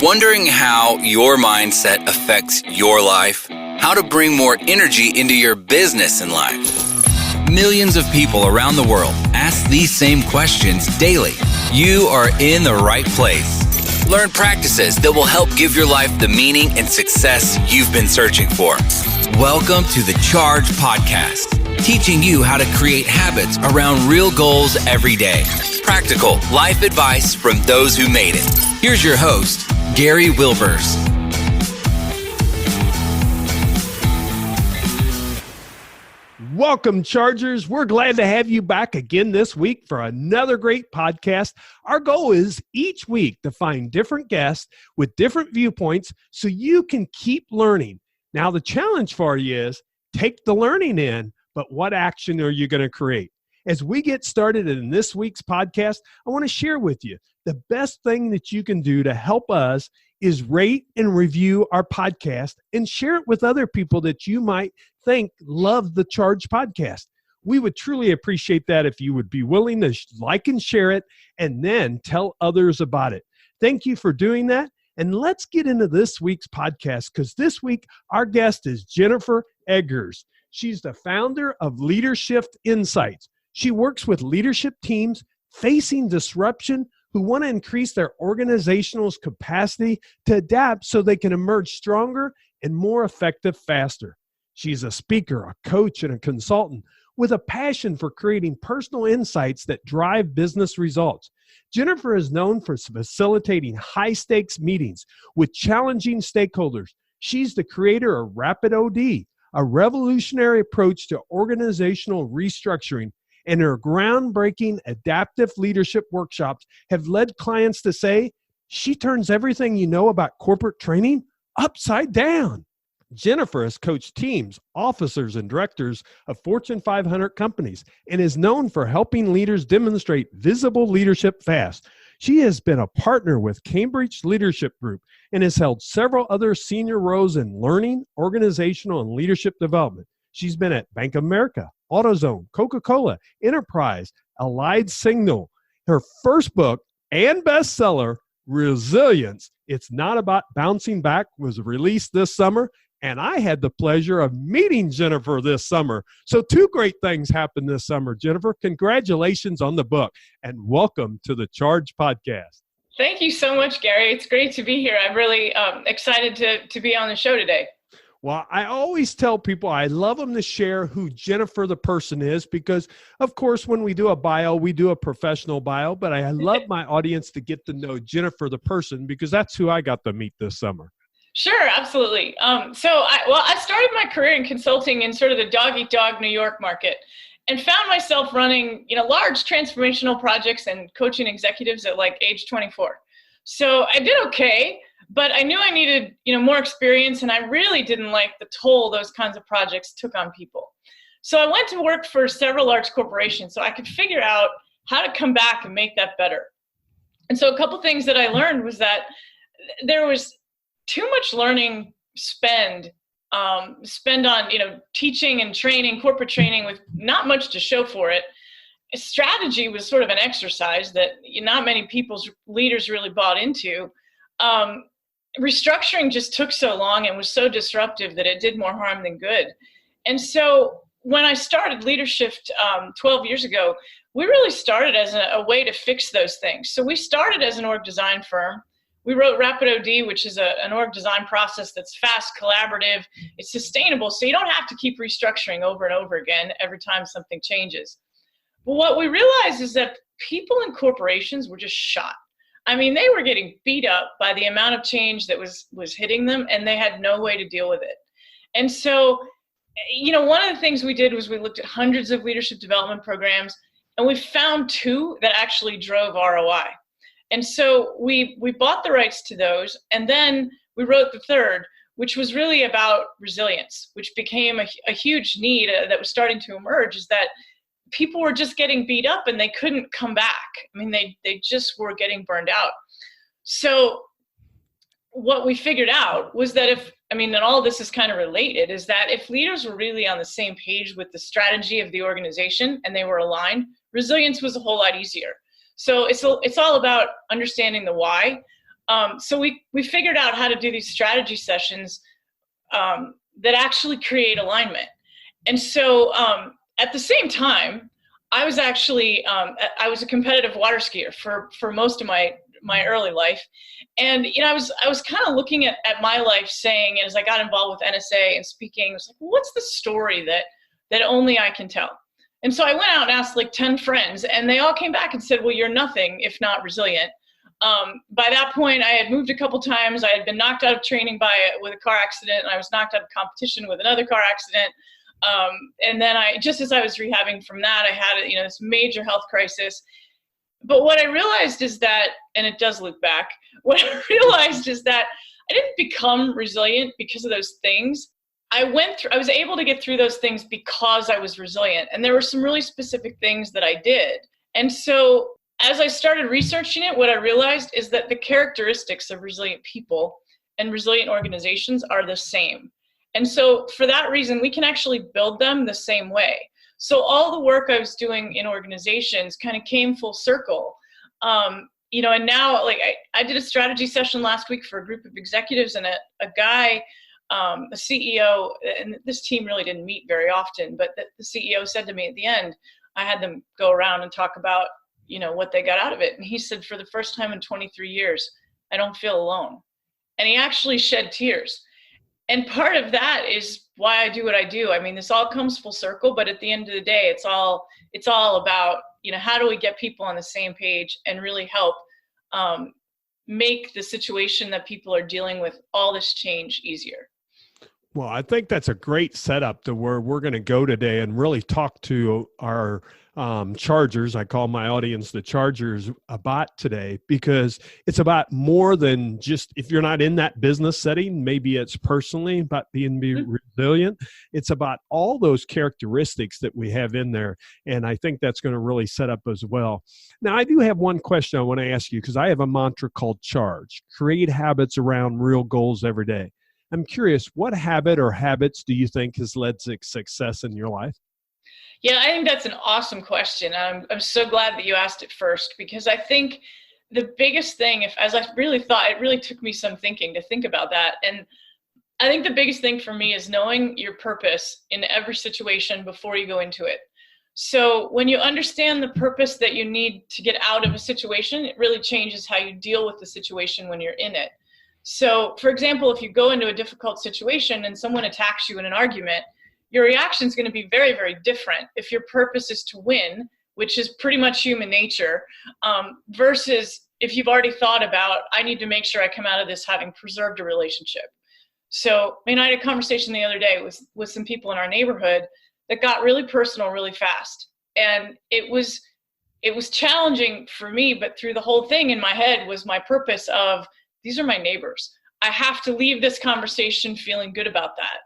Wondering how your mindset affects your life? How to bring more energy into your business and life? Millions of people around the world ask these same questions daily. You are in the right place. Learn practices that will help give your life the meaning and success you've been searching for. Welcome to the Charge Podcast, teaching you how to create habits around real goals every day. Practical life advice from those who made it. Here's your host, Gary Wilbers. Welcome, Chargers. We're glad to have you back again this week for another great podcast. Our goal is each week to find different guests with different viewpoints so you can keep learning. Now, the challenge for you is take the learning in, but what action are you going to create? As we get started in this week's podcast, I want to share with you the best thing that you can do to help us is rate and review our podcast and share it with other people that you might think love the Charge podcast. We would truly appreciate that if you would be willing to like and share it and then tell others about it. Thank you for doing that. And let's get into this week's podcast because this week our guest is Jennifer Eggers. She's the founder of LeaderShift Insights. She works with leadership teams facing disruption who want to increase their organizational capacity to adapt so they can emerge stronger and more effective faster. She's a speaker, a coach, and a consultant with a passion for creating personal insights that drive business results. Jennifer is known for facilitating high-stakes meetings with challenging stakeholders. She's the creator of Rapid OD, a revolutionary approach to organizational restructuring, and her groundbreaking adaptive leadership workshops have led clients to say, she turns everything you know about corporate training upside down. Jennifer has coached teams, officers, and directors of Fortune 500 companies and is known for helping leaders demonstrate visible leadership fast. She has been a partner with Cambridge Leadership Group and has held several other senior roles in learning, organizational, and leadership development. She's been at Bank of America, AutoZone, Coca-Cola, Enterprise, Allied Signal. Her first book and bestseller, Resilience, It's Not About Bouncing Back, was released this summer, and I had the pleasure of meeting Jennifer this summer. So two great things happened this summer, Jennifer. Congratulations on the book, and welcome to the Charge Podcast. Thank you so much, Gary. It's great to be here. I'm really excited to be on the show today. Well, I always tell people I love them to share who Jennifer the person is because, of course, when we do a bio, we do a professional bio, but I love my audience to get to know Jennifer the person because that's who I got to meet this summer. Sure, absolutely. I started my career in consulting in sort of the dog-eat-dog New York market and found myself running, large transformational projects and coaching executives at like age 24. So I did okay. But I knew I needed, more experience, and I really didn't like the toll those kinds of projects took on people. So I went to work for several large corporations so I could figure out how to come back and make that better. And so a couple things that I learned was that there was too much learning spend on, teaching and training, corporate training with not much to show for it. Strategy was sort of an exercise that not many leaders really bought into. Restructuring just took so long and was so disruptive that it did more harm than good. And so when I started LeaderShift 12 years ago, we really started as a way to fix those things. So we started as an org design firm. We wrote Rapid OD, which is an org design process that's fast, collaborative, it's sustainable, so you don't have to keep restructuring over and over again every time something changes. But what we realized is that people in corporations were just shot. I mean, they were getting beat up by the amount of change that was hitting them, and they had no way to deal with it. And so, one of the things we did was we looked at hundreds of leadership development programs, and we found two that actually drove ROI. And so we bought the rights to those, and then we wrote the third, which was really about resilience, which became a huge need that was starting to emerge, is that people were just getting beat up and they couldn't come back. I mean, they just were getting burned out. So what we figured out was that and all this is kind of related, is that if leaders were really on the same page with the strategy of the organization and they were aligned, resilience was a whole lot easier. So it's all about understanding the why. So we figured out how to do these strategy sessions that actually create alignment. And so at the same time, I was actually I was a competitive water skier for most of my early life. And, I was kind of looking at my life saying, as I got involved with NSA and speaking, I was like, well, what's the story that only I can tell? And so I went out and asked like 10 friends, and they all came back and said, well, you're nothing if not resilient. By that point, I had moved a couple times. I had been knocked out of training with a car accident, and I was knocked out of competition with another car accident. And then just as I was rehabbing from that, I had this major health crisis. But what I realized is that, and it does look back, what I realized is that I didn't become resilient because of those things. I was able to get through those things because I was resilient. And there were some really specific things that I did. And so as I started researching it, what I realized is that the characteristics of resilient people and resilient organizations are the same. And so for that reason, we can actually build them the same way. So all the work I was doing in organizations kind of came full circle. And now like I did a strategy session last week for a group of executives, and a guy, a CEO, and this team really didn't meet very often, but the CEO said to me at the end, I had them go around and talk about, what they got out of it. And he said, for the first time in 23 years, I don't feel alone. And he actually shed tears. And part of that is why I do what I do. I mean, this all comes full circle, but at the end of the day, it's all about, how do we get people on the same page and really help make the situation that people are dealing with, all this change, easier. Well, I think that's a great setup to where we're going to go today and really talk to our chargers. I call my audience the chargers about today, because it's about more than just, if you're not in that business setting, maybe it's personally about being resilient. It's about all those characteristics that we have in there. And I think that's going to really set up as well. Now, I do have one question I want to ask you, because I have a mantra called CHARGE, create habits around real goals every day. I'm curious, what habit or habits do you think has led to success in your life? Yeah, I think that's an awesome question. I'm so glad that you asked it first, because I think the biggest thing, as I really thought, it really took me some thinking to think about that. And I think the biggest thing for me is knowing your purpose in every situation before you go into it. So when you understand the purpose that you need to get out of a situation, it really changes how you deal with the situation when you're in it. So, for example, if you go into a difficult situation and someone attacks you in an argument, your reaction is going to be very, very different if your purpose is to win, which is pretty much human nature, versus if you've already thought about, I need to make sure I come out of this having preserved a relationship. So, I had a conversation the other day with some people in our neighborhood that got really personal really fast. And it was challenging for me, but through the whole thing in my head was my purpose of, these are my neighbors. I have to leave this conversation feeling good about that.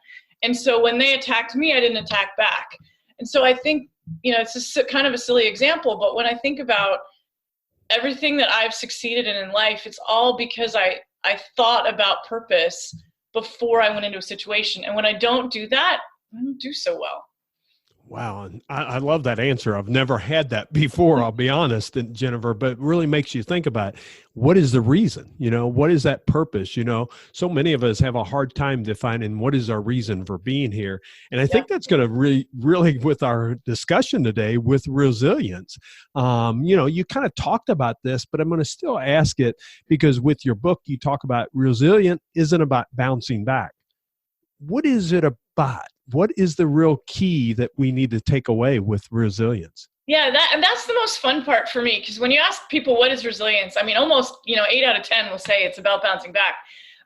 And so when they attacked me, I didn't attack back. And so I think, it's kind of a silly example, but when I think about everything that I've succeeded in life, it's all because I thought about purpose before I went into a situation. And when I don't do that, I don't do so well. Wow. And I love that answer. I've never had that before, I'll be honest, and Jennifer, but it really makes you think about what is the reason, what is that purpose? So many of us have a hard time defining what is our reason for being here. And I think that's going to really, with our discussion today with resilience, you kind of talked about this, but I'm going to still ask it, because with your book, you talk about resilient isn't about bouncing back. What is it about? What is the real key that we need to take away with resilience? Yeah, that's the most fun part for me, because when you ask people what is resilience, almost 8 out of 10 will say it's about bouncing back.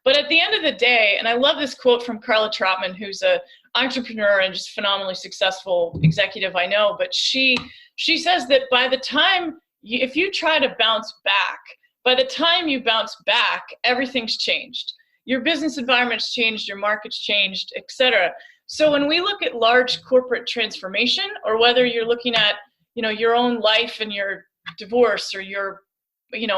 But at the end of the day, and I love this quote from Carla Trotman, who's an entrepreneur and just phenomenally successful executive I know, but she says that by the time if you try to bounce back, by the time you bounce back, everything's changed. Your business environment's changed, your market's changed, et cetera. So when we look at large corporate transformation, or whether you're looking at, your own life and your divorce or your,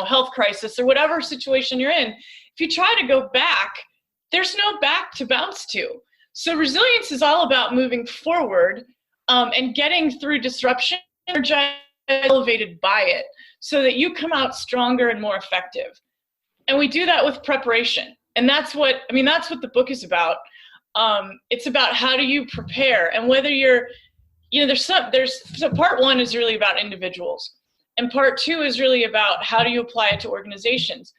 health crisis or whatever situation you're in, if you try to go back, there's no back to bounce to. So resilience is all about moving forward and getting through disruption, energized, elevated by it, so that you come out stronger and more effective. And we do that with preparation. And that's what the book is about. It's about how do you prepare, and whether you're, so part one is really about individuals, and part two is really about how do you apply it to organizations.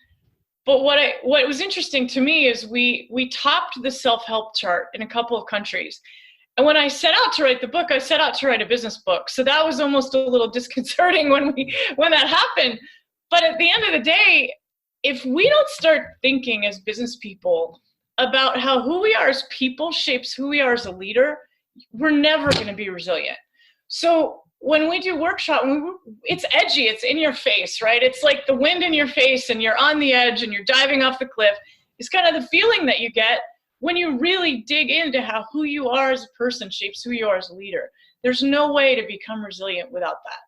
But what was interesting to me is we topped the self-help chart in a couple of countries. And when I set out to write the book, I set out to write a business book. So that was almost a little disconcerting when that happened. But at the end of the day, if we don't start thinking as business people about how who we are as people shapes who we are as a leader, we're never going to be resilient. So when we do workshop, it's edgy, it's in your face, right? It's like the wind in your face and you're on the edge and you're diving off the cliff. It's kind of the feeling that you get when you really dig into how who you are as a person shapes who you are as a leader. There's no way to become resilient without that.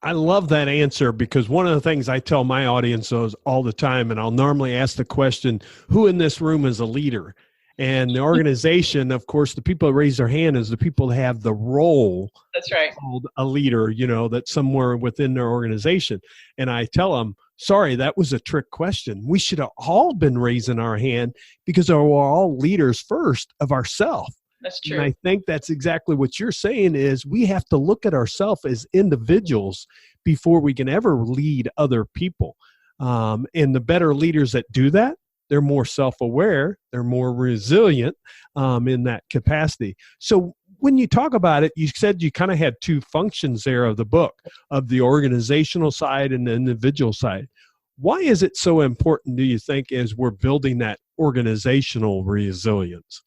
I love that answer, because one of the things I tell my audience all the time, and I'll normally ask the question, who in this room is a leader? And the organization, of course, the people that raise their hand is the people that have the role. That's right. Called a leader, that's somewhere within their organization. And I tell them, sorry, that was a trick question. We should have all been raising our hand, because we're all leaders first of ourselves. That's true. And I think that's exactly what you're saying, is we have to look at ourselves as individuals before we can ever lead other people. And the better leaders that do that, they're more self-aware, they're more resilient in that capacity. So when you talk about it, you said you kind of had two functions there of the book, of the organizational side and the individual side. Why is it so important, do you think, as we're building that organizational resilience?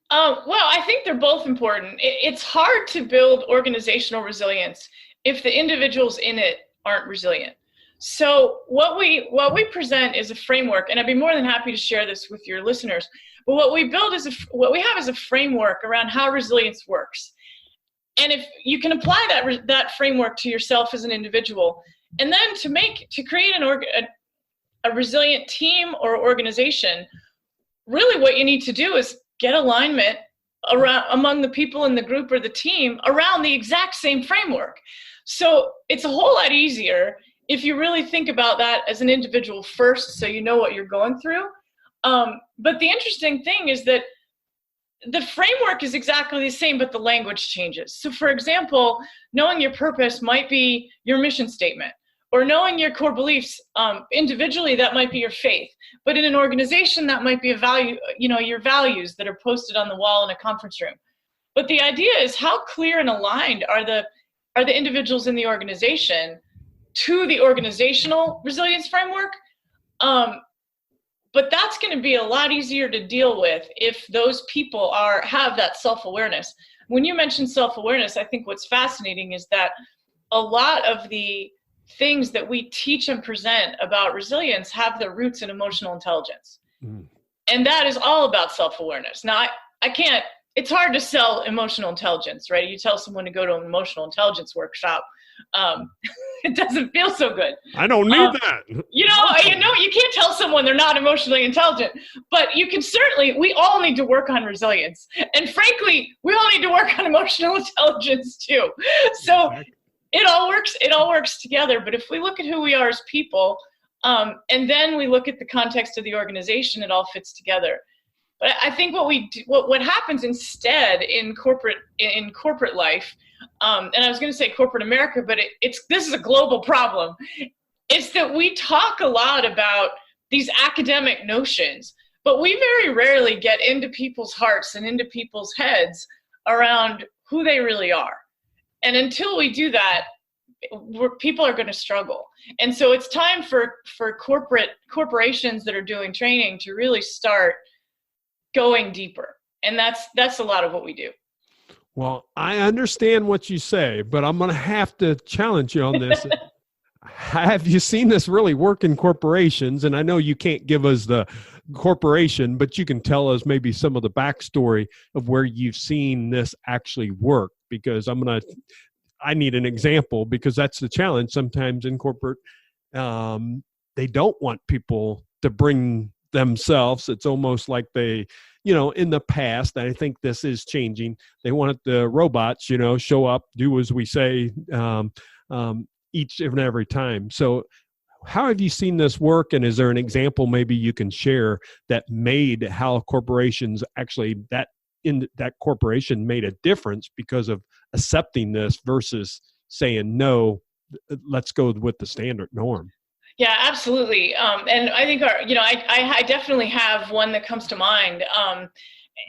Well, I think they're both important. It's hard to build organizational resilience if the individuals in it aren't resilient. So what we present is a framework, and I'd be more than happy to share this with your listeners. But what we have is a framework around how resilience works. And if you can apply that framework to yourself as an individual, and then to create a resilient team or organization, really what you need to do is get alignment among the people in the group or the team around the exact same framework. So it's a whole lot easier if you really think about that as an individual first, so you know what you're going through. But the interesting thing is that the framework is exactly the same, but the language changes. So for example, knowing your purpose might be your mission statement, or knowing your core beliefs, individually, that might be your faith. But in an organization, that might be a value, your values that are posted on the wall in a conference room. But the idea is, how clear and aligned are the individuals in the organization to the organizational resilience framework? But that's going to be a lot easier to deal with if those people have that self-awareness. When you mention self-awareness, I think what's fascinating is that a lot of the things that we teach and present about resilience have their roots in emotional intelligence. And that is all about self-awareness. Now, I can't, it's hard to sell emotional intelligence, right? You tell someone to go to an emotional intelligence workshop, it doesn't feel so good. I don't need that. You can't tell someone they're not emotionally intelligent, but you can certainly, we all need to work on resilience. And frankly, we all need to work on emotional intelligence too. So it all works together. But if we look at who we are as people, and then we look at the context of the organization, it all fits together. But I think what happens instead in corporate life, and I was going to say corporate America, but this is a global problem. It's that we talk a lot about these academic notions, but we very rarely get into people's hearts and into people's heads around who they really are. And until we do that, people are going to struggle. And so it's time for corporations that are doing training to really start going deeper. And that's a lot of what we do. Well, I understand what you say, but I'm going to have to challenge you on this. Have you seen this really work in corporations? And I know you can't give us the corporation, but you can tell us maybe some of the backstory of where you've seen this actually work, because I need an example, because that's the challenge sometimes in corporate. They don't want people to bring themselves. It's almost like they, in the past, I think this is changing. They want the robots, show up, do as we say, each and every time. So how have you seen this work? And is there an example maybe you can share that made how corporations actually that corporation made a difference because of accepting this versus saying, no, let's go with the standard norm? Yeah, absolutely. And I think I definitely have one that comes to mind.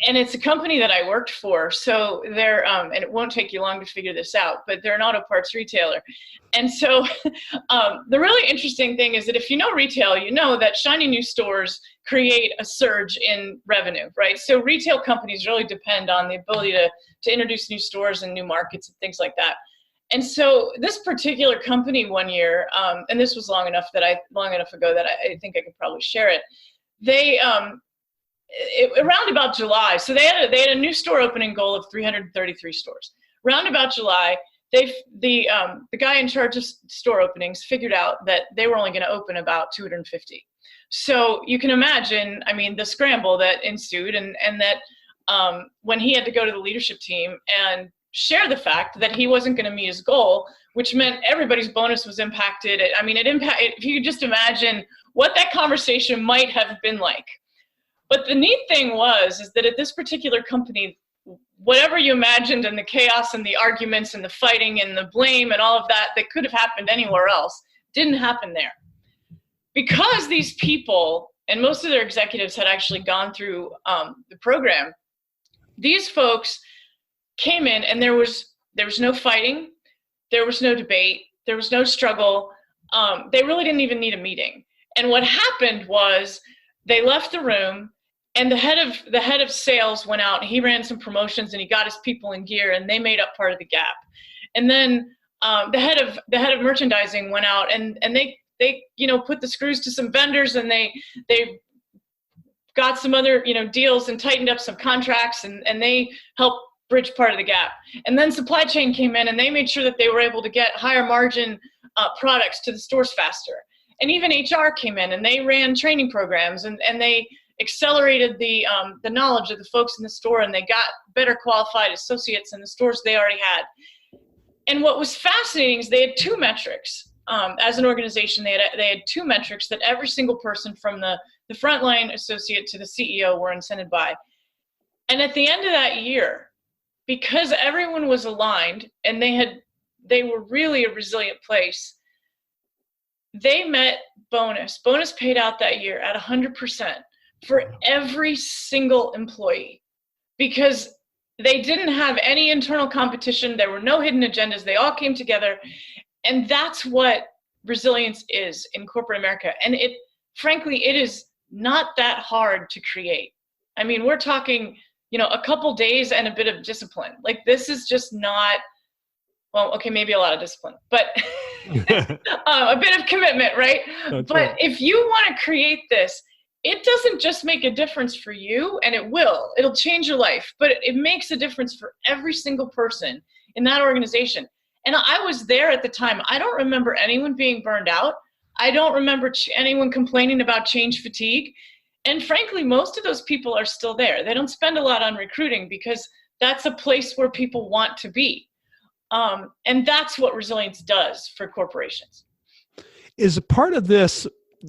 And it's a company that I worked for. So they're, and it won't take you long to figure this out, but they're an auto parts retailer. And so the really interesting thing is that if you know retail, you know that shiny new stores create a surge in revenue, right? So retail companies really depend on the ability to introduce new stores and new markets and things like that. And so this particular company one year, and this was long enough ago that I think I could probably share it. They around about July, so they had a new store opening goal of 333 stores. Round about July, the guy in charge of store openings figured out that they were only going to open about 250. So you can imagine, I mean, the scramble that ensued, and that when he had to go to the leadership team and share the fact that he wasn't going to meet his goal, which meant everybody's bonus was impacted. I mean, if you could just imagine what that conversation might have been like. But the neat thing is that at this particular company, whatever you imagined and the chaos and the arguments and the fighting and the blame and all of that could have happened anywhere else didn't happen there. Because these people, and most of their executives had actually gone through the program, these folks came in and there was no fighting, there was no debate, there was no struggle. They really didn't even need a meeting. And what happened was they left the room, and the head of sales went out, and he ran some promotions, and he got his people in gear, and they made up part of the gap. And then the head of merchandising went out, and they put the screws to some vendors, and they got some other deals and tightened up some contracts, and they helped bridge part of the gap. And then supply chain came in, and they made sure that they were able to get higher margin products to the stores faster. And even HR came in, and they ran training programs, and they accelerated the knowledge of the folks in the store, and they got better qualified associates in the stores they already had. And what was fascinating is they had two metrics. As an organization, they had two metrics that every single person from the frontline associate to the CEO were incented by. And at the end of that year, because everyone was aligned and they were really a resilient place, they met bonus paid out that year at 100% for every single employee, because they didn't have any internal competition. There were no hidden agendas. They all came together. And that's what resilience is in corporate America. And frankly, it is not that hard to create. I mean, we're talking, a couple days and a bit of discipline. Like, this is just not, well, okay, maybe a lot of discipline, but a bit of commitment, right? That's but right. If you want to create this, it doesn't just make a difference for you, and it'll change your life, but it makes a difference for every single person in that organization. And I was there at the time. I don't remember anyone being burned out. I don't remember anyone complaining about change fatigue. And frankly, most of those people are still there. They don't spend a lot on recruiting because that's a place where people want to be. And that's what resilience does for corporations. Is a part of this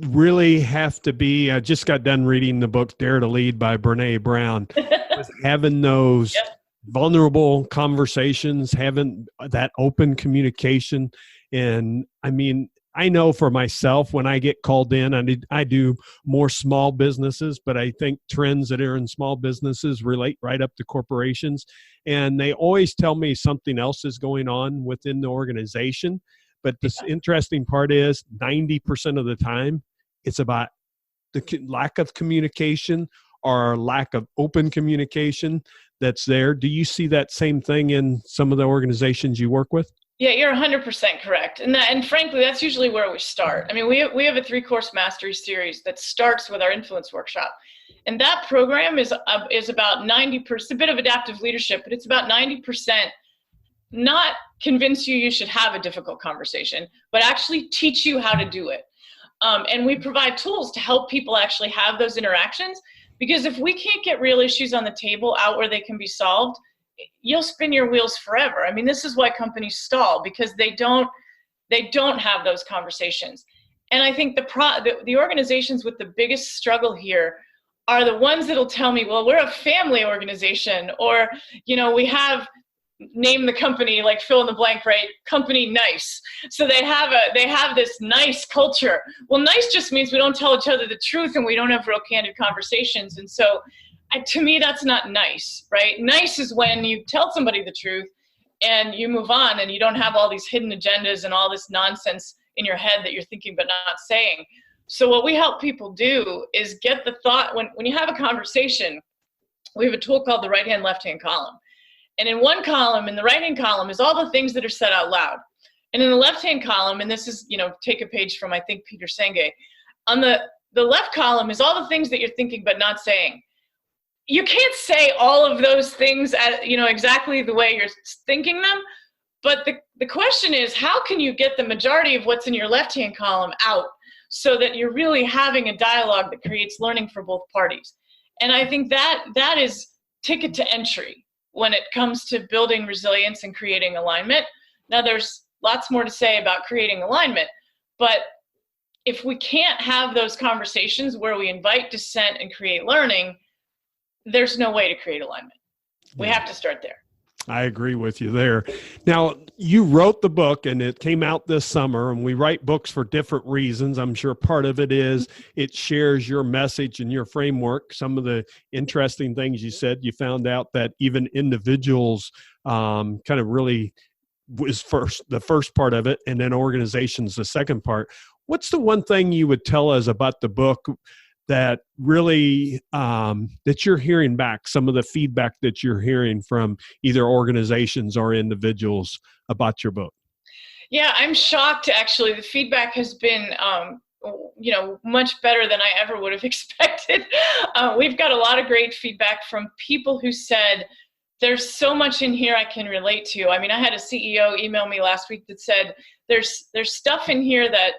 really have to be, I just got done reading the book Dare to Lead by Brene Brown, with having those vulnerable conversations, having that open communication. And I mean, I know for myself, when I get called in, I do more small businesses, but I think trends that are in small businesses relate right up to corporations. And they always tell me something else is going on within the organization. But the interesting part is 90% of the time, it's about the lack of communication or lack of open communication that's there. Do you see that same thing in some of the organizations you work with? Yeah, you're 100% correct. And frankly, that's usually where we start. I mean, we have a 3-course mastery series that starts with our influence workshop. And that program is about 90%, a bit of adaptive leadership, but it's about 90% not convince you should have a difficult conversation, but actually teach you how to do it. And we provide tools to help people actually have those interactions, because if we can't get real issues on the table out where they can be solved, you'll spin your wheels forever. I mean, this is why companies stall, because they don't have those conversations. And I think the organizations with the biggest struggle here are the ones that'll tell me, well, we're a family organization, or, we have, name the company, like fill in the blank, right? Company nice. So they have this nice culture. Well, nice just means we don't tell each other the truth and we don't have real candid conversations. And so to me, that's not nice, right? Nice is when you tell somebody the truth and you move on and you don't have all these hidden agendas and all this nonsense in your head that you're thinking but not saying. So what we help people do is get the thought, when you have a conversation, we have a tool called the right-hand, left-hand column. And in one column, in the right-hand column, is all the things that are said out loud. And in the left-hand column, and this is, take a page from, I think, Peter Senge, on the left column is all the things that you're thinking but not saying. You can't say all of those things exactly the way you're thinking them, but the question is, how can you get the majority of what's in your left-hand column out so that you're really having a dialogue that creates learning for both parties? And I think that is ticket to entry when it comes to building resilience and creating alignment. Now, there's lots more to say about creating alignment, but if we can't have those conversations where we invite dissent and create learning, there's no way to create alignment. We have to start there. I agree with you there. Now, you wrote the book and it came out this summer, and we write books for different reasons. I'm sure part of it is it shares your message and your framework. Some of the interesting things you said, you found out that even individuals kind of really was the first part of it, and then organizations, the second part. What's the one thing you would tell us about the book that really, that you're hearing back, some of the feedback that you're hearing from either organizations or individuals about your book? Yeah, I'm shocked, actually. The feedback has been, much better than I ever would have expected. We've got a lot of great feedback from people who said, there's so much in here I can relate to. I mean, I had a CEO email me last week that said, there's stuff in here that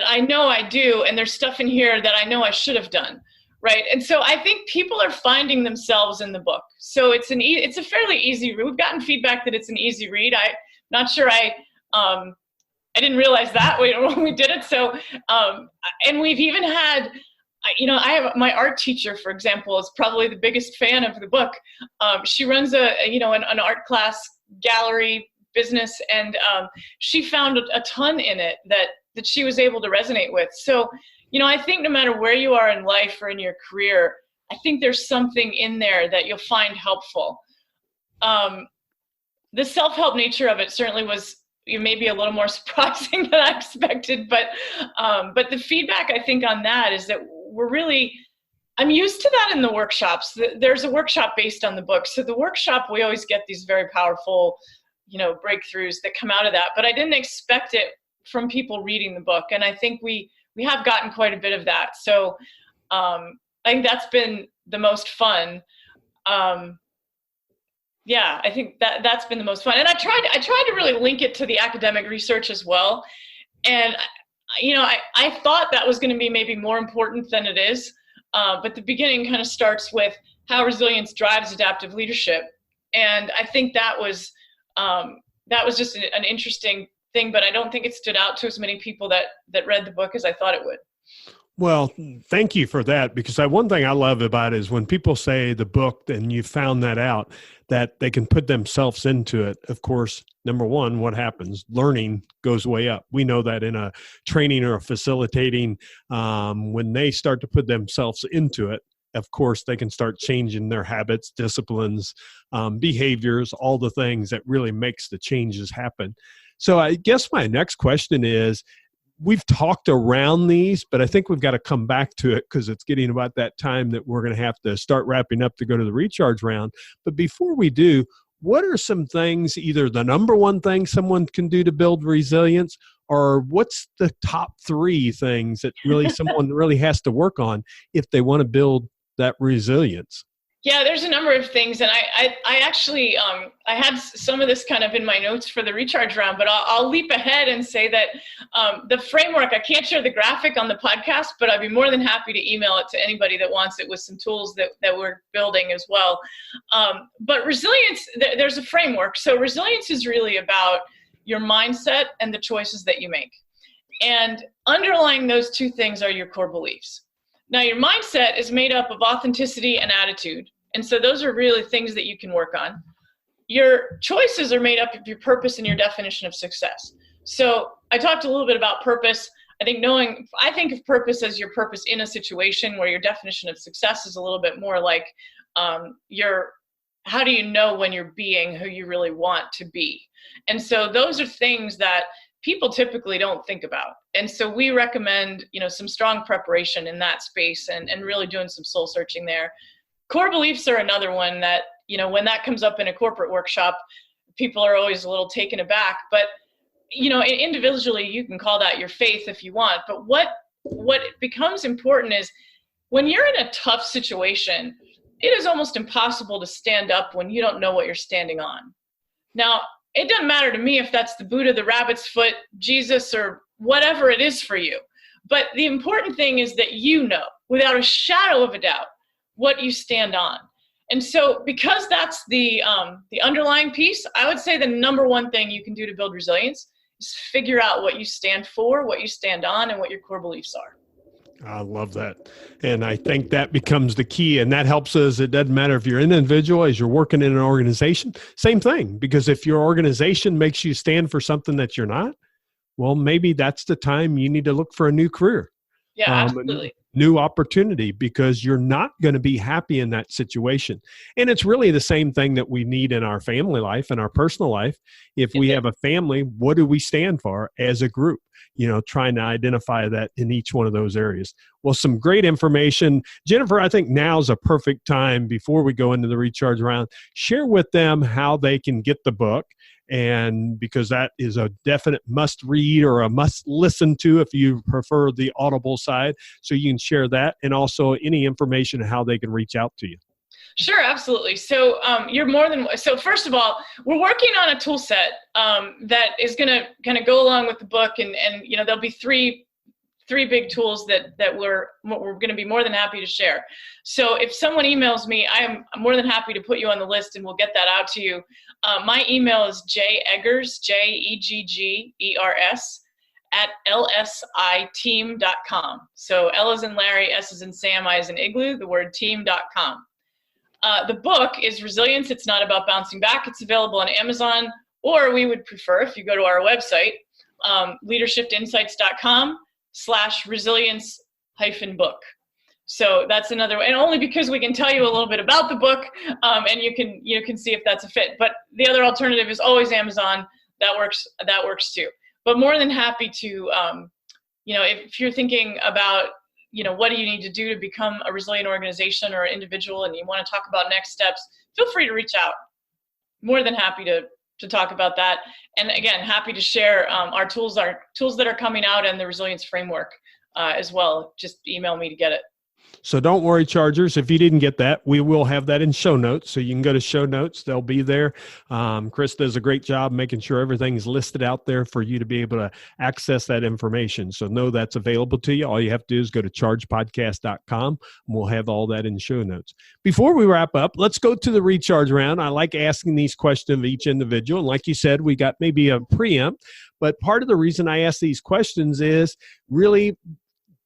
I know I do, and there's stuff in here that I know I should have done, right? And so I think people are finding themselves in the book. So it's a fairly easy read. We've gotten feedback that it's an easy read. I'm not sure I didn't realize that when we did it. So, and we've even had, I have my art teacher, for example, is probably the biggest fan of the book. She runs an art class gallery business, and she found a ton in it that she was able to resonate with. So, I think no matter where you are in life or in your career, I think there's something in there that you'll find helpful. The self-help nature of it certainly was maybe a little more surprising than I expected, but the feedback I think on that is that I'm used to that in the workshops. There's a workshop based on the book. So the workshop, we always get these very powerful, breakthroughs that come out of that, but I didn't expect it from people reading the book. And I think we have gotten quite a bit of that. So I think that's been the most fun. I think that's been the most fun. And I tried to really link it to the academic research as well. And, I thought that was going to be maybe more important than it is. But the beginning kind of starts with how resilience drives adaptive leadership. And I think that was just an interesting thing, but I don't think it stood out to as many people that read the book as I thought it would. Well, thank you for that, because one thing I love about it is when people say the book, and you found that out, that they can put themselves into it. Of course, number one, what happens? Learning goes way up. We know that in a training or a facilitating, when they start to put themselves into it, of course, they can start changing their habits, disciplines, behaviors, all the things that really makes the changes happen. So I guess my next question is, we've talked around these, but I think we've got to come back to it because it's getting about that time that we're going to have to start wrapping up to go to the recharge round. But before we do, what are some things, either the number one thing someone can do to build resilience, or what's the top 3 things that really someone really has to work on if they want to build that resilience? Yeah, there's a number of things, and I actually I had some of this kind of in my notes for the recharge round, but I'll leap ahead and say that the framework, I can't share the graphic on the podcast, but I'd be more than happy to email it to anybody that wants it with some tools that we're building as well. But resilience, there's a framework. So resilience is really about your mindset and the choices that you make. And underlying those two things are your core beliefs. Now, your mindset is made up of authenticity and attitude. And so those are really things that you can work on. Your choices are made up of your purpose and your definition of success. So I talked a little bit about purpose. I think of purpose as your purpose in a situation, where your definition of success is a little bit more like how do you know when you're being who you really want to be? And so those are things that people typically don't think about. And so we recommend, some strong preparation in that space and really doing some soul searching there. Core beliefs are another one that, when that comes up in a corporate workshop, people are always a little taken aback. But, individually, you can call that your faith if you want. But what becomes important is when you're in a tough situation, it is almost impossible to stand up when you don't know what you're standing on. Now, it doesn't matter to me if that's the Buddha, the rabbit's foot, Jesus, or whatever it is for you. But the important thing is that you know, without a shadow of a doubt, what you stand on. And so because that's the underlying piece, I would say the number one thing you can do to build resilience is figure out what you stand for, what you stand on, and what your core beliefs are. I love that. And I think that becomes the key. And that helps us. It doesn't matter if you're an individual, as you're working in an organization, same thing. Because if your organization makes you stand for something that you're not, well, maybe that's the time you need to look for a new career. Yeah, absolutely. New opportunity, because you're not going to be happy in that situation. And it's really the same thing that we need in our family life and our personal life. If we have a family, what do we stand for as a group? Trying to identify that in each one of those areas. Well, some great information. Jennifer, I think now's a perfect time before we go into the recharge round. Share with them how they can get the book. And because that is a definite must read or a must listen to if you prefer the Audible side. So you can share that, and also any information on how they can reach out to you. Sure, absolutely. So so first of all, we're working on a tool set that is going to kind of go along with the book, and there'll be three big tools that we're going to be more than happy to share. So if someone emails me, I'm more than happy to put you on the list, and we'll get that out to you. My email is jeggers, JEGGERS, @lsiteam.com. So L as in Larry, S as in Sam, I as in Igloo, the word team.com. The book is Resilience. It's Not About Bouncing Back. It's available on Amazon, or we would prefer if you go to our website, leadershiftinsights.com/resilience-book. So that's another way, and only because we can tell you a little bit about the book, and you can see if that's a fit. But the other alternative is always Amazon. That works too. But more than happy to, if you're thinking about, what do you need to do to become a resilient organization or individual, and you want to talk about next steps, feel free to reach out. More than happy to talk about that. And again, happy to share our tools that are coming out, and the resilience framework as well. Just email me to get it. So don't worry, Chargers. If you didn't get that, we will have that in show notes. So you can go to show notes. They'll be there. Chris does a great job making sure everything's listed out there for you to be able to access that information. So know that's available to you. All you have to do is go to chargepodcast.com, and we'll have all that in show notes. Before we wrap up, let's go to the recharge round. I like asking these questions of each individual. And like you said, we got maybe a preempt, but part of the reason I ask these questions is really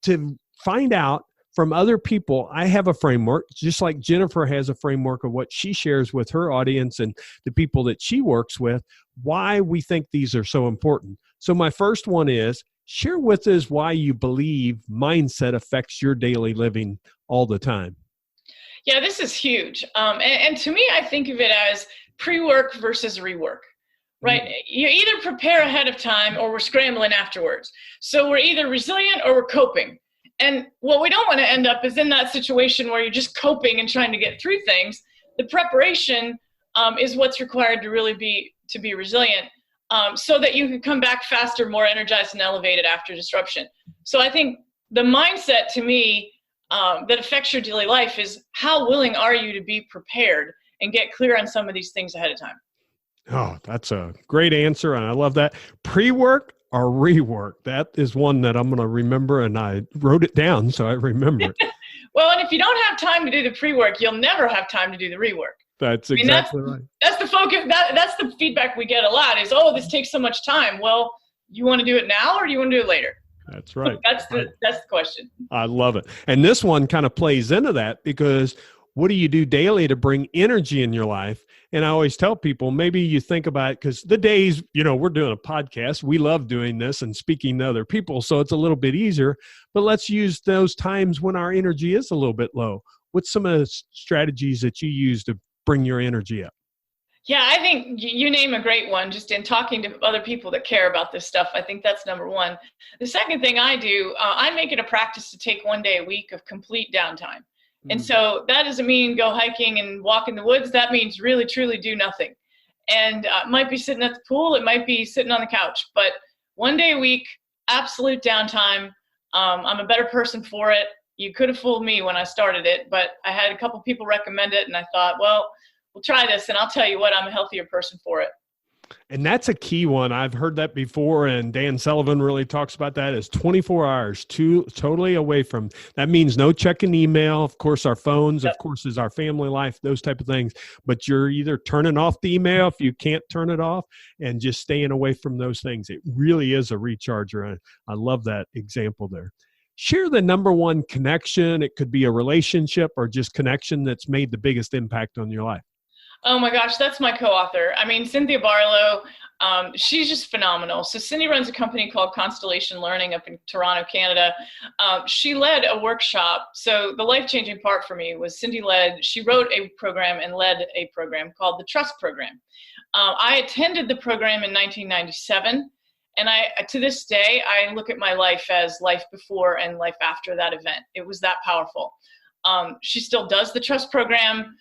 to find out from other people. I have a framework, just like Jennifer has a framework of what she shares with her audience and the people that she works with, why we think these are so important. So my first one is, share with us why you believe mindset affects your daily living all the time. Yeah, this is huge. And to me, I think of it as pre-work versus rework. Right? You either prepare ahead of time or we're scrambling afterwards. So we're either resilient or we're coping. And what we don't want to end up is in that situation where you're just coping and trying to get through things. The preparation is what's required to really be resilient, so that you can come back faster, more energized and elevated after disruption. So I think the mindset to me that affects your daily life is how willing are you to be prepared and get clear on some of these things ahead of time. Oh, that's a great answer. And I love that. Pre-work or rework? That is one that I'm going to remember, and I wrote it down so I remember it. Well, and if you don't have time to do the pre-work, you'll never have time to do the rework. That's exactly right. That's the focus. That's the feedback we get a lot is, oh, this takes so much time. Well, you want to do it now or do you want to do it later? That's right. That's the question. I love it. And this one kind of plays into that, because what do you do daily to bring energy in your life? And I always tell people, maybe you think about it, because the days, we're doing a podcast. We love doing this and speaking to other people, so it's a little bit easier. But let's use those times when our energy is a little bit low. What's some of the strategies that you use to bring your energy up? Yeah, I think you name a great one. Just in talking to other people that care about this stuff, I think that's number one. The second thing I do, I make it a practice to take one day a week of complete downtime. And so that doesn't mean go hiking and walk in the woods. That means really, truly do nothing. And it might be sitting at the pool. It might be sitting on the couch. But one day a week, absolute downtime. I'm a better person for it. You could have fooled me when I started it, but I had a couple people recommend it, and I thought, well, we'll try this, and I'll tell you what, I'm a healthier person for it. And that's a key one. I've heard that before, and Dan Sullivan really talks about that, is 24 hours totally away from. That means no checking email. Of course, our phones, of course, is our family life, those type of things. But you're either turning off the email if you can't turn it off, and just staying away from those things. It really is a recharger. I love that example there. Share the number one connection. It could be a relationship or just connection that's made the biggest impact on your life. Oh my gosh, that's my co-author. I mean, Cynthia Barlow, she's just phenomenal. So Cindy runs a company called Constellation Learning up in Toronto, Canada. She led a workshop. So the life-changing part for me was she wrote a program and led a program called the Trust Program. I attended the program in 1997. And to this day, I look at my life as life before and life after that event. It was that powerful. She still does the Trust Program.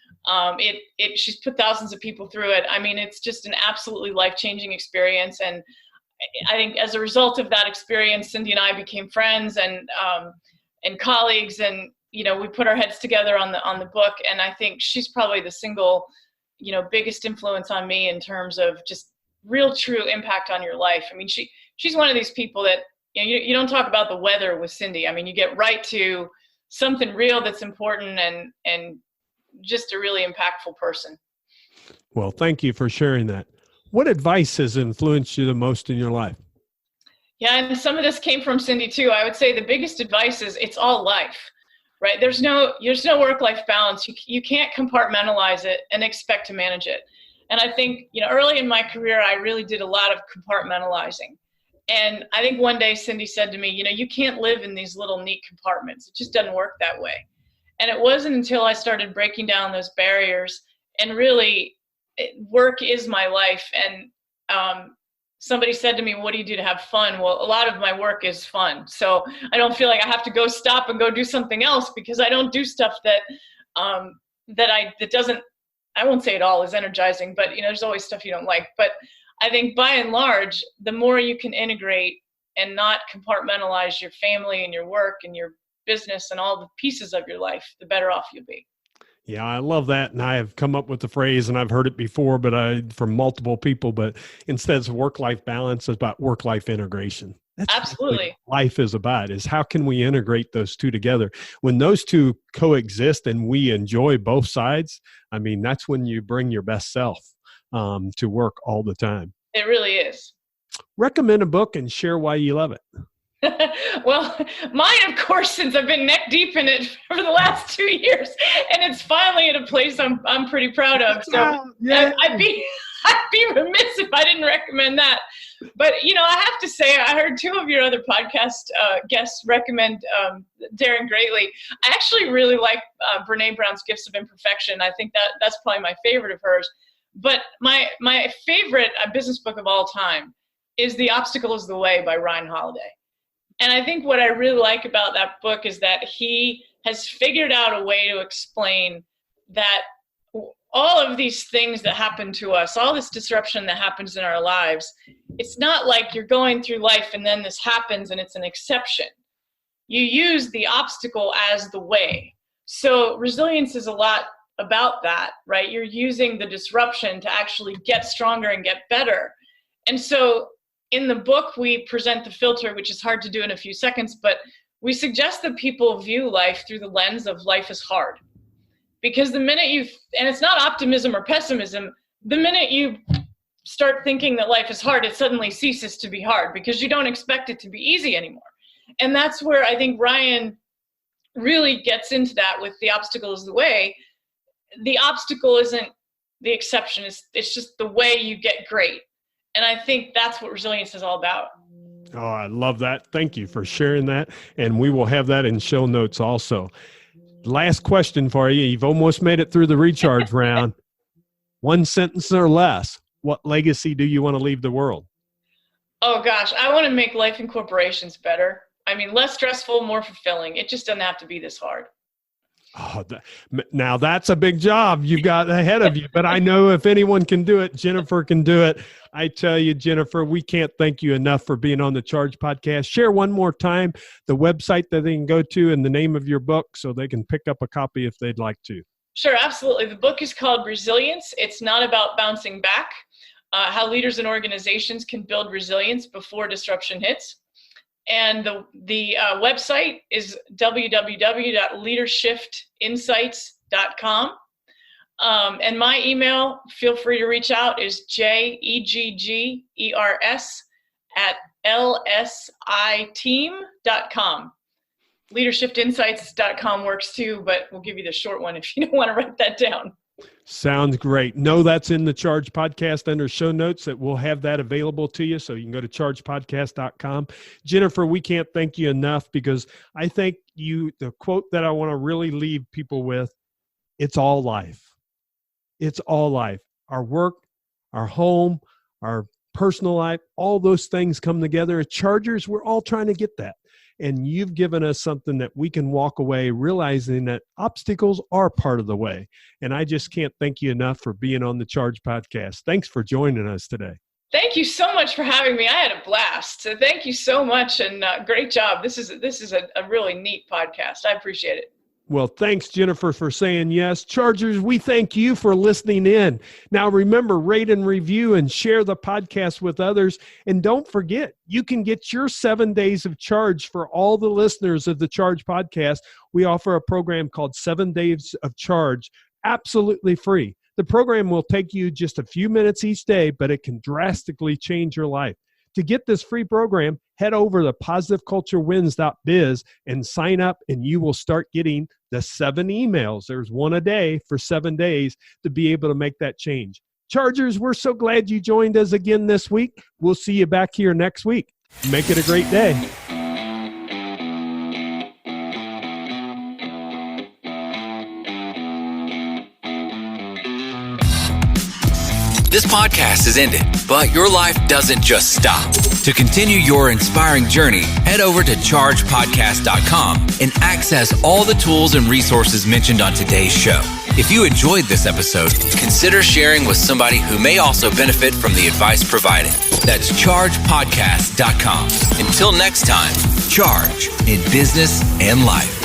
She's put thousands of people through it. I mean, it's just an absolutely life-changing experience. And I think as a result of that experience, Cindy and I became friends and colleagues, and, we put our heads together on the book. And I think she's probably the single, biggest influence on me in terms of just real true impact on your life. I mean, she's one of these people that, you don't talk about the weather with Cindy. I mean, you get right to something real that's important and just a really impactful person. Well, thank you for sharing that. What advice has influenced you the most in your life? Yeah, and some of this came from Cindy too. I would say the biggest advice is it's all life, right? There's no work-life balance. You can't compartmentalize it and expect to manage it. And I think, early in my career, I really did a lot of compartmentalizing. And I think one day Cindy said to me, you can't live in these little neat compartments. It just doesn't work that way. And it wasn't until I started breaking down those barriers and really work is my life. And somebody said to me, what do you do to have fun? Well, a lot of my work is fun. So I don't feel like I have to go stop and go do something else, because I don't do stuff that doesn't, I won't say it all is energizing, but there's always stuff you don't like. But I think by and large, the more you can integrate and not compartmentalize your family and your work and your business and all the pieces of your life, the better off you'll be. Yeah, I love that. And I have come up with the phrase, and I've heard it before, but from multiple people, but instead of work-life balance, it's about work-life integration. That's absolutely what life is about, is how can we integrate those two together? When those two coexist and we enjoy both sides, I mean, that's when you bring your best self to work all the time. It really is. Recommend a book and share why you love it. Well, mine, of course, since I've been neck deep in it for the last 2 years, and it's finally at a place I'm pretty proud of. So yeah. I'd be remiss if I didn't recommend that. But, I have to say, I heard two of your other podcast guests recommend Daring Greatly. I actually really like Brene Brown's Gifts of Imperfection. I think that's probably my favorite of hers. But my favorite business book of all time is The Obstacle is the Way by Ryan Holiday. And I think what I really like about that book is that he has figured out a way to explain that all of these things that happen to us, all this disruption that happens in our lives, it's not like you're going through life and then this happens and it's an exception. You use the obstacle as the way. So resilience is a lot about that, right? You're using the disruption to actually get stronger and get better. And so in the book, we present the filter, which is hard to do in a few seconds, but we suggest that people view life through the lens of life is hard. Because the minute and it's not optimism or pessimism, the minute you start thinking that life is hard, it suddenly ceases to be hard because you don't expect it to be easy anymore. And that's where I think Ryan really gets into that with the obstacle is the way. The obstacle isn't the exception. It's just the way you get great. And I think that's what resilience is all about. Oh, I love that. Thank you for sharing that. And we will have that in show notes also. Last question for you. You've almost made it through the recharge round. One sentence or less. What legacy do you want to leave the world? Oh, gosh. I want to make life in corporations better. I mean, less stressful, more fulfilling. It just doesn't have to be this hard. Oh, now that's a big job you've got ahead of you, but I know if anyone can do it, Jennifer can do it. I tell you, Jennifer, we can't thank you enough for being on the Charge podcast. Share one more time the website that they can go to and the name of your book so they can pick up a copy if they'd like to. Sure, absolutely. The book is called Resilience. It's not about bouncing back, how leaders and organizations can build resilience before disruption hits. And the website is www.leadershiftinsights.com. And my email, feel free to reach out, is jeggers@lsiteam.com. LeaderShiftInsights.com works too, but we'll give you the short one if you don't want to write that down. Sounds great. No, that's in the Charge podcast under show notes that we'll have that available to you. So you can go to chargepodcast.com. Jennifer, we can't thank you enough because I think the quote that I want to really leave people with, it's all life. It's all life. Our work, our home, our personal life, all those things come together. As Chargers, we're all trying to get that. And you've given us something that we can walk away realizing that obstacles are part of the way. And I just can't thank you enough for being on the Charge podcast. Thanks for joining us today. Thank you so much for having me. I had a blast. So thank you so much and great job. This is a really neat podcast. I appreciate it. Well, thanks, Jennifer, for saying yes. Chargers, we thank you for listening in. Now, remember, rate and review and share the podcast with others. And don't forget, you can get your 7 days of charge for all the listeners of the Charge podcast. We offer a program called 7 Days of Charge, absolutely free. The program will take you just a few minutes each day, but it can drastically change your life. To get this free program, head over to positiveculturewins.biz and sign up, and you will start getting the 7 emails. There's one a day for 7 days to be able to make that change. Chargers, we're so glad you joined us again this week. We'll see you back here next week. Make it a great day. This podcast has ended, but your life doesn't just stop. To continue your inspiring journey, head over to chargepodcast.com and access all the tools and resources mentioned on today's show. If you enjoyed this episode, consider sharing with somebody who may also benefit from the advice provided. That's chargepodcast.com. Until next time, charge in business and life.